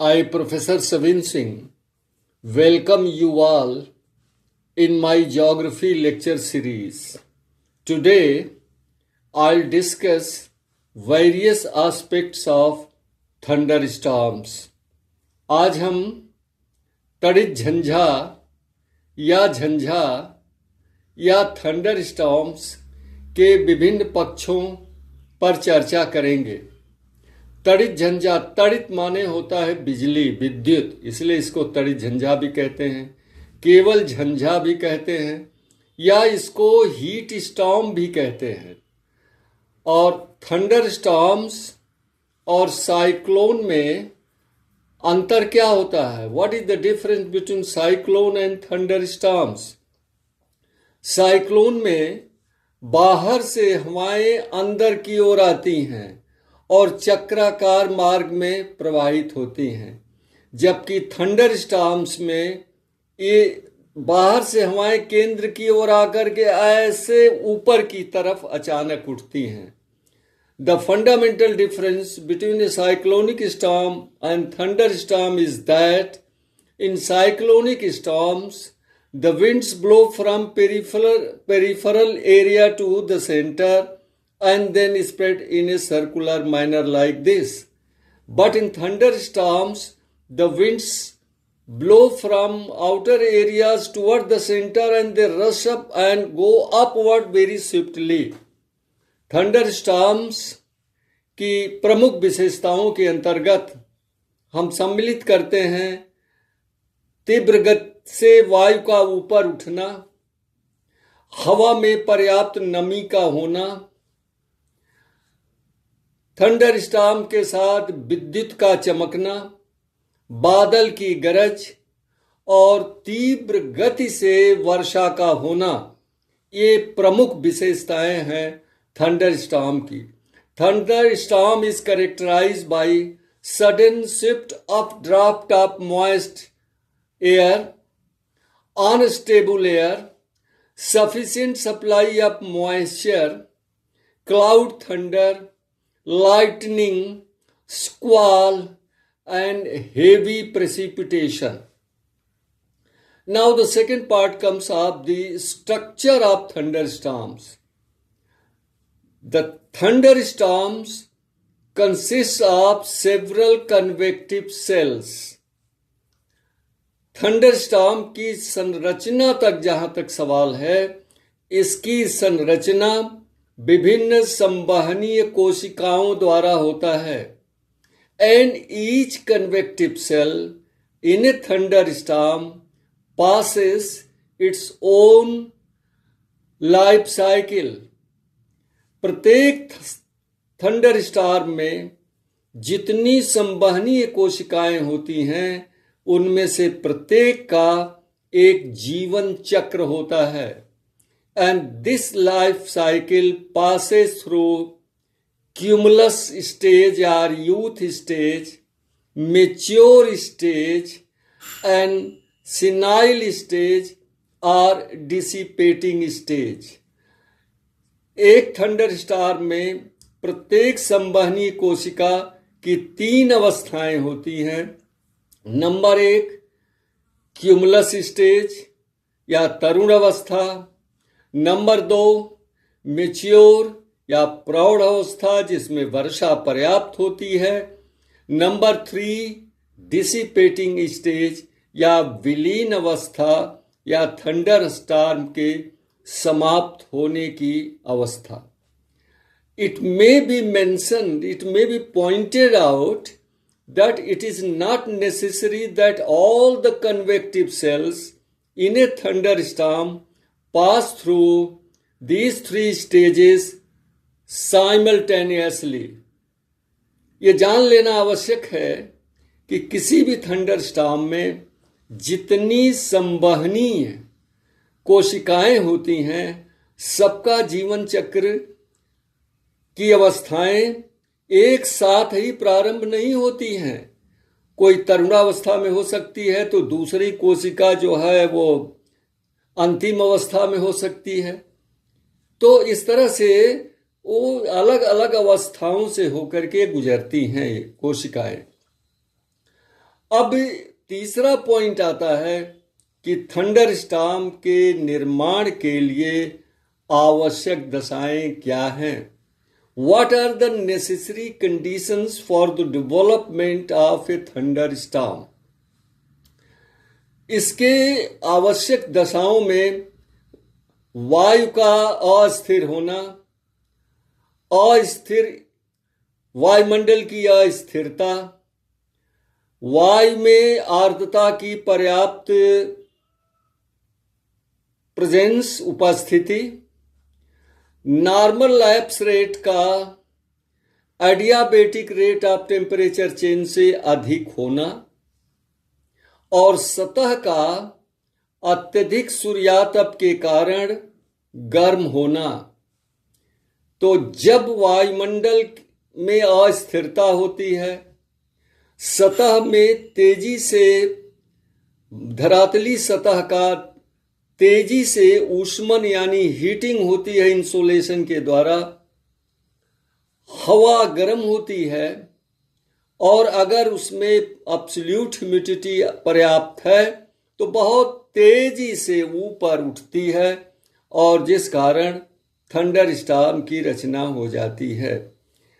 I, Professor Savin Singh, welcome you all in my geography lecture series. Today, I'll discuss various aspects of thunderstorms. आज हम तड़ित झंझा या झंझा या thunderstorms के विभिन्न पक्षों पर चर्चा करेंगे। तड़ित झंझा, तड़ित माने होता है बिजली, विद्युत, इसलिए इसको तड़ित झंझा भी कहते हैं, केवल झंझा भी कहते हैं या इसको हीट स्टॉर्म भी कहते हैं। और थंडर स्टॉर्म्स और साइक्लोन में अंतर क्या होता है? What is the difference between cyclone and thunder storms? Cyclone में बाहर से हवाएं अंदर की ओर आती हैं और चक्राकार मार्ग में प्रवाहित होती हैं, जबकि थंडर स्टॉर्म्स में ये बाहर से हवाएं केंद्र की ओर आकर के ऐसे ऊपर की तरफ अचानक उठती हैं। The fundamental difference between A cyclonic storm and thunder storm is that in cyclonic storms the winds blow from peripheral area to the center and then spread in a circular manner like this. But in thunderstorms, the winds blow from outer areas toward the center and they rush up and go upward very swiftly. Thunderstorms की प्रमुख विशेषताओं के अंतर्गत हम सम्मिलित करते हैं तीव्र गति से वायु का ऊपर उठना, हवा में पर्याप्त नमी का होना, थंडर स्टॉर्म के साथ विद्युत का चमकना, बादल की गरज और तीव्र गति से वर्षा का होना, ये प्रमुख विशेषताएं हैं थंडर स्टॉर्म की। Thunder storm is characterised by sudden shift of draft of moist air, unstable air, sufficient supply of moisture, cloud thunder, lightning, squall, and heavy precipitation. Now the second part comes of the structure of thunderstorms. The thunderstorms consist of several convective cells. Thunderstorm की संरचना तक जहां तक सवाल है, इसकी संरचना विभिन्न संवहनीय कोशिकाओं द्वारा होता है। And each convective cell in a thunderstorm passes its own life cycle. प्रत्येक थंडरस्टॉर्म में जितनी संवहनीय कोशिकाएं होती हैं, उनमें से प्रत्येक का एक जीवन चक्र होता है। And this life cycle passes through cumulus stage और youth stage, mature stage and senile stage और डिसिपेटिंग स्टेज। एक थंडरस्टॉर्म में प्रत्येक संवहनीय कोशिका की 3 अवस्थाएं होती हैं। नंबर 1 क्यूमुलस स्टेज या तरुण अवस्था, नंबर 2 मैच्योर या प्रौढ़ अवस्था जिसमें वर्षा पर्याप्त होती है, नंबर 3 डिसिपेटिंग स्टेज या विलीन अवस्था या थंडरस्टॉर्म के समाप्त होने की अवस्था। It may be mentioned, it may be pointed out that it is not necessary that all the convective cells in a thunderstorm pass through these 3 stages simultaneously. ये जान लेना आवश्यक है कि किसी भी थंडरस्टॉर्म में जितनी संवहनीय कोशिकाएं होती हैं, सबका जीवन चक्र की अवस्थाएं एक साथ ही प्रारंभ नहीं होती हैं। कोई तरुणावस्था में हो सकती है तो दूसरी कोशिका जो है वो अंतिम अवस्था में हो सकती है। तो इस तरह से वो अलग अलग अवस्थाओं से होकर के गुजरती हैं ये कोशिकाएं। अब तीसरा पॉइंट आता है कि थंडर स्टॉर्म के निर्माण के लिए आवश्यक दशाएं क्या हैं? What are the necessary conditions for the development of a thunderstorm? इसके आवश्यक दशाओं में वायु का अस्थिर होना, अस्थिर वायुमंडल की अस्थिरता, वायु में आर्द्रता की पर्याप्त प्रेजेंस उपस्थिति, नॉर्मल लैप्स रेट का adiabatic rate of temperature change से अधिक होना और सतह का अत्यधिक सूर्यातप के कारण गर्म होना। तो जब वायुमंडल में अस्थिरता होती है, सतह में तेजी से धरातली सतह का तेजी से ऊष्मन यानी हीटिंग होती है इंसोलेशन के द्वारा, हवा गर्म होती है और अगर उसमें एब्सोल्यूट ह्यूमिडिटी पर्याप्त है तो बहुत तेजी से ऊपर उठती है और जिस कारण थंडर स्टॉर्म की रचना हो जाती है।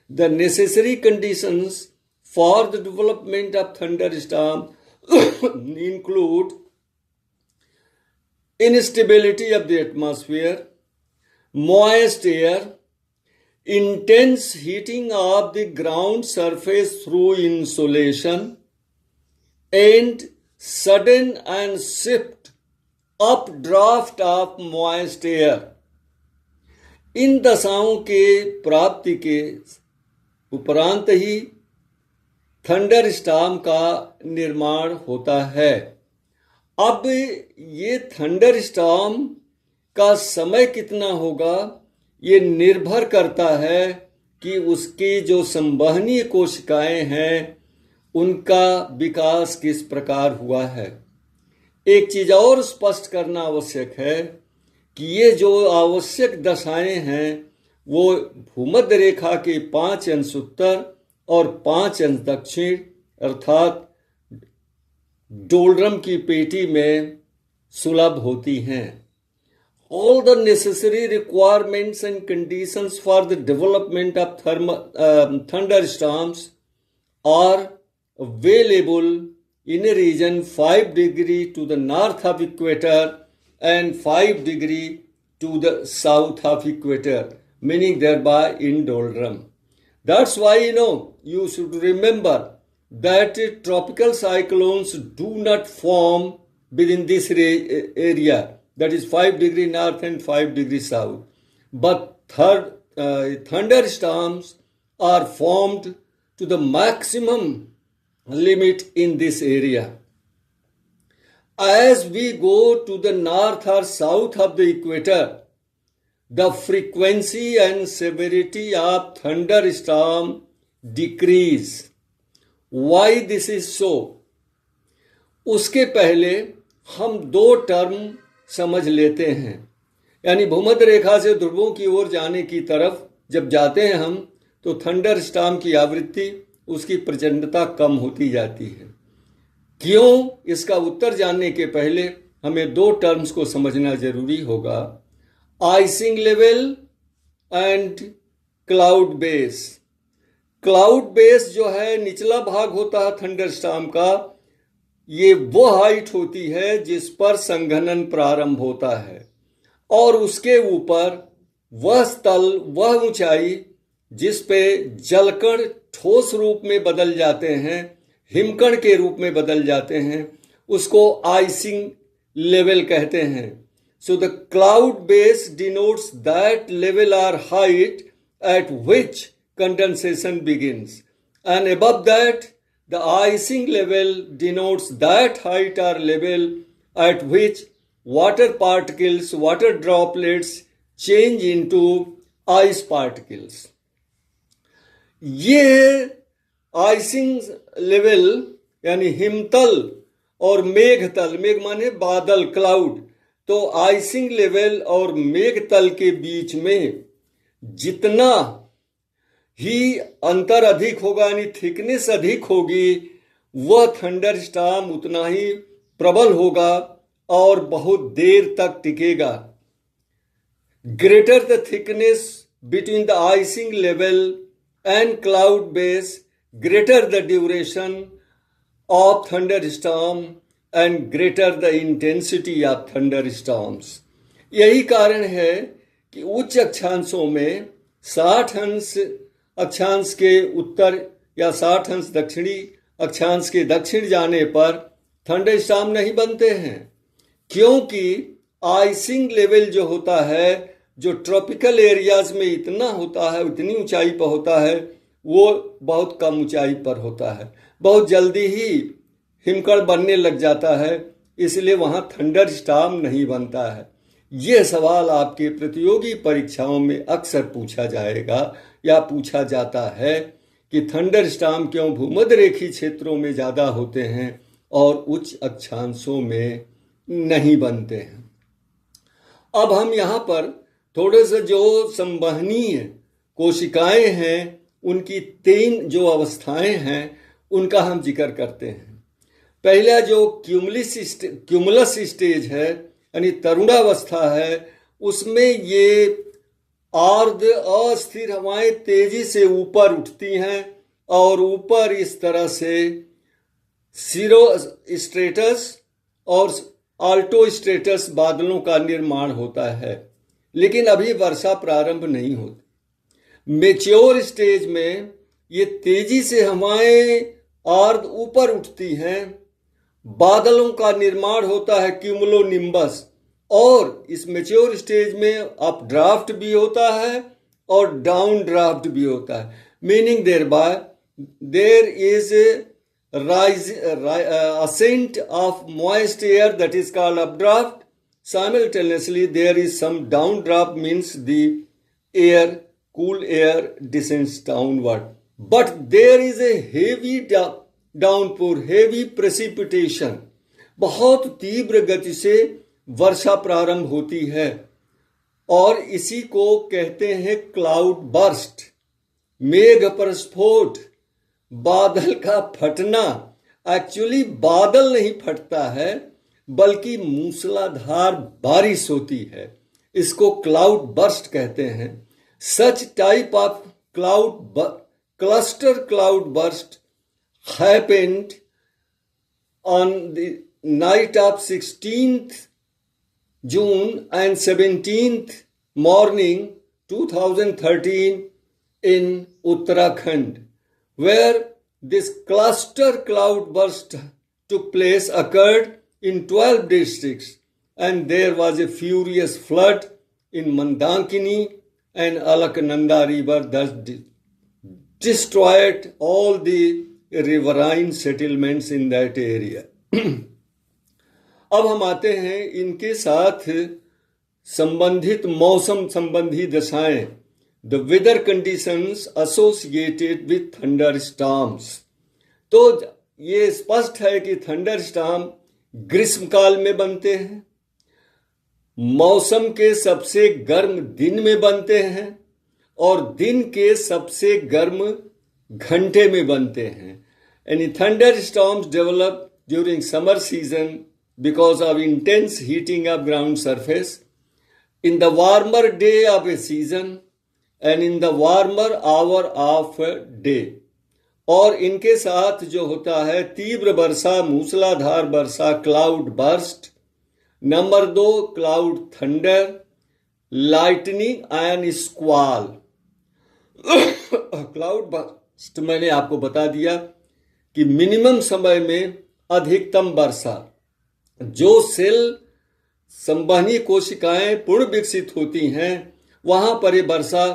The necessary conditions for the development of thunder storm include instability of the atmosphere, moist air, intense heating of the ground surface through insolation, and sudden and swift updraft of moist air. इन दशाओं के प्राप्ति के उपरांत ही thunder storm का निर्माण होता है। अब ये थंडर स्टॉर्म का समय कितना होगा, ये निर्भर करता है कि उसकी जो संवहनीय कोशिकाएं हैं उनका विकास किस प्रकार हुआ है। एक चीज और स्पष्ट करना आवश्यक है कि ये जो आवश्यक दशाएं हैं वो भूमध्य रेखा के 5 अंश उत्तर और 5 अंश दक्षिण अर्थात डोलड्रम की पेटी में सुलभ होती हैं। All the necessary requirements and conditions for the development of thunderstorms are available in a region 5 degree to the north of equator and 5 degree to the south of equator, meaning thereby in doldrum. That's why you should remember that tropical cyclones do not form within this area, that is 5 degree north and 5 degree south. But thunderstorms are formed to the maximum limit in this area. As we go to the north or south of the equator, the frequency and severity of thunderstorm decrease. Why this is so? उसके पहले हम 2 term समझ लेते हैं, यानी भूमध्य रेखा से ध्रुवों की ओर जाने की तरफ जब जाते हैं हम तो थंडर स्टॉर्म की आवृत्ति उसकी प्रचंडता कम होती जाती है। क्यों? इसका उत्तर जानने के पहले हमें 2 टर्म्स को समझना जरूरी होगा, icing level and cloud base. Cloud base जो है निचला भाग होता है थंडर स्टॉर्म का, ये वो हाइट होती है जिस पर संघनन प्रारंभ होता है और उसके ऊपर वह स्थल, वह ऊंचाई जिस पे जलकण ठोस रूप में बदल जाते हैं, हिमकण के रूप में बदल जाते हैं, उसको आइसिंग लेवल कहते हैं। So the cloud base denotes that level are height at which condensation begins, and above that the icing level denotes that height or level at which water particles, water droplets change into ice particles. ये icing level यानी हिमतल और मेघतल, मेघ माने बादल, cloud, तो icing level और मेघतल के बीच में जितना ही अंतर अधिक होगा यानी थिकनेस अधिक होगी वह थंडर स्टॉर्म उतना ही प्रबल होगा और बहुत देर तक टिकेगा। Greater the thickness between the icing level and cloud base, greater the duration of thunder storm and greater the intensity of thunder storms. यही कारण है कि उच्च अक्षांशों में 60 अंश अक्षांश के उत्तर या 60 अंश दक्षिणी अक्षांश के दक्षिण जाने पर थंडर स्टॉर्म नहीं बनते हैं, क्योंकि आइसिंग लेवल जो होता है, जो ट्रॉपिकल एरियाज में इतना होता है, इतनी ऊंचाई पर होता है, वो बहुत कम ऊंचाई पर होता है। बहुत जल्दी ही हिमकड़ बनने लग जाता है, इसलिए वहाँ थंडर स्टॉर्म नहीं बनता है। ये सवाल आपके प्रतियोगी परीक्षाओं में अक्सर पूछा जाएगा या पूछा जाता है कि थंडर स्टॉर्म क्यों भूमध्य रेखीय क्षेत्रों में ज़्यादा होते हैं और उच्च अक्षांशों में नहीं बनते हैं। अब हम यहाँ पर थोड़े से जो संवहनीय कोशिकाएं हैं, उनकी 3 जो अवस्थाएं हैं, उनका हम जिक्र करते हैं। पहला जो क्यूमुलस स्टेज है, यानी तरुणावस्था है, उसमें ये आर्द्र अस्थिर हवाएं तेजी से ऊपर उठती हैं और ऊपर इस तरह से सीरोस्ट्रेटस और आल्टोस्ट्रेटस बादलों का निर्माण होता है, लेकिन अभी वर्षा प्रारंभ नहीं होती। मैच्योर स्टेज में ये तेजी से हवाएं आर्द्र ऊपर उठती हैं, बादलों का निर्माण होता है क्यूमुलोनिम्बस, और इस मैच्योर स्टेज में अप ड्राफ्ट भी होता है और डाउन ड्राफ्ट भी होता है, meaning there is ascent of moist air, that is called updraft. Simultaneously there is some downdraft, means the cool air descends downward, but there is a heavy downpour, heavy precipitation. बहुत तीव्र गति से वर्षा प्रारंभ होती है और इसी को कहते हैं क्लाउड बर्स्ट, मेघ प्रस्फोट, बादल का फटना। एक्चुअली बादल नहीं फटता है, बल्कि मूसलाधार बारिश होती है, इसको क्लाउड बर्स्ट कहते हैं। Such type of cluster cloud burst happened on the night of 16th June and 17th morning 2013 in Uttarakhand, where this cluster cloud burst took place, occurred in 12 districts, and there was a furious flood in Mandankini and Alaknanda river, thus destroyed all the riverine settlements in that area. अब हम आते हैं इनके साथ संबंधित मौसम संबंधी दशाएं, the weather conditions associated with thunder storms. तो ये स्पष्ट है कि थंडर स्टॉर्म ग्रीष्मकाल में बनते हैं, मौसम के सबसे गर्म दिन में बनते हैं और दिन के सबसे गर्म घंटे में बनते हैं। यानी thunder storms develop during summer season because of intense heating of ground surface in the warmer day of a season and in the warmer hour of a day। और इनके साथ जो होता है तीव्र वर्षा, मूसलाधार वर्षा, cloud burst. Number 2 cloud thunder, lightning and squall. Cloud burst मैंने आपको बता दिया कि मिनिमम समय में अधिकतम वर्षा, जो सेल संवहनी कोशिकाएं पूर्ण विकसित होती हैं, वहां पर ये वर्षा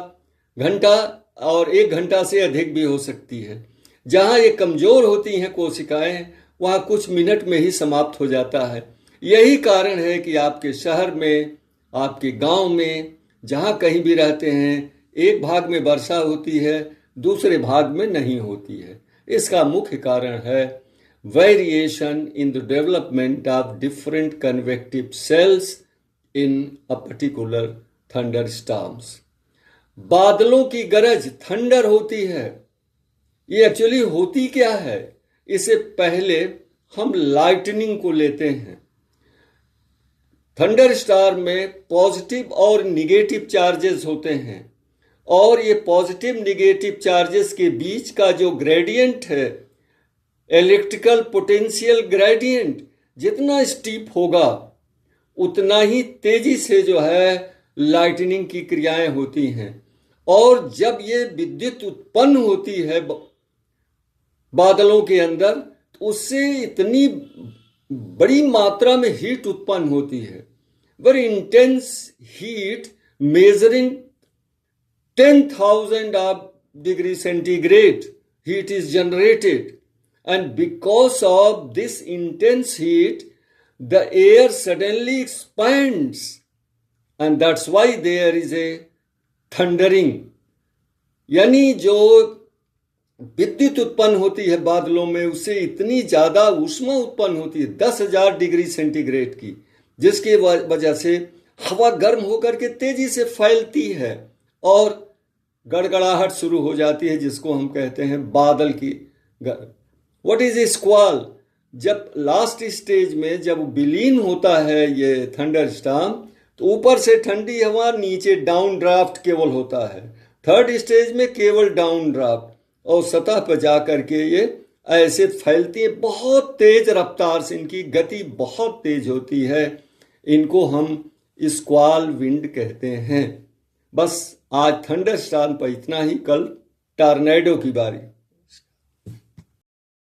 घंटा और 1 घंटा से अधिक भी हो सकती है। जहां ये कमजोर होती हैं कोशिकाएं, वहां कुछ मिनट में ही समाप्त हो जाता है। यही कारण है कि आपके शहर में, आपके गांव में, जहां कहीं भी रहते हैं, एक भाग में वर्षा होती है, दूसरे भाग में नहीं होती है। इसका मुख्य कारण है variation in the development of different convective cells in a particular thunderstorms। बादलों की गरज थंडर होती है। ये एक्चुअली होती क्या है? इससे पहले हम लाइटनिंग को लेते हैं। थंडर स्टार में पॉजिटिव और निगेटिव चार्जेस होते हैं और ये पॉजिटिव निगेटिव चार्जेस के बीच का जो ग्रेडियंट है, इलेक्ट्रिकल पोटेंशियल ग्रेडियंट, जितना स्टीप होगा उतना ही तेजी से जो है लाइटनिंग की क्रियाएं होती हैं। और जब ये विद्युत उत्पन्न होती है बादलों के अंदर, तो उससे इतनी बड़ी मात्रा में हीट उत्पन्न होती है, very intense heat measuring 10,000 degree centigrade heat is generated, and because of this intense heat the air suddenly expands, and that's why there is a thundering। यानी जो विद्युत उत्पन्न होती है बादलों में, उससे इतनी ज्यादा ऊष्मा उत्पन्न होती है 10,000 डिग्री सेंटीग्रेड की, जिसकी वजह से हवा गर्म होकर के तेजी से फैलती है और गड़गड़ाहट शुरू हो जाती है, जिसको हम कहते हैं बादल की व्हाट इज ए स्क्वाल। जब लास्ट स्टेज में जब विलीन होता है ये थंडर स्टॉर्म, तो ऊपर से ठंडी हवा, नीचे डाउन ड्राफ्ट केवल होता है। थर्ड स्टेज में केवल डाउन ड्राफ्ट, और सतह पर जा करके ये ऐसे फैलती है बहुत तेज रफ्तार से, इनकी गति बहुत तेज होती है। इनको हम स्क्वाल विंड कहते हैं। बस आज थंडर स्टॉर्म पर इतना ही, कल टॉर्नेडो की बारी।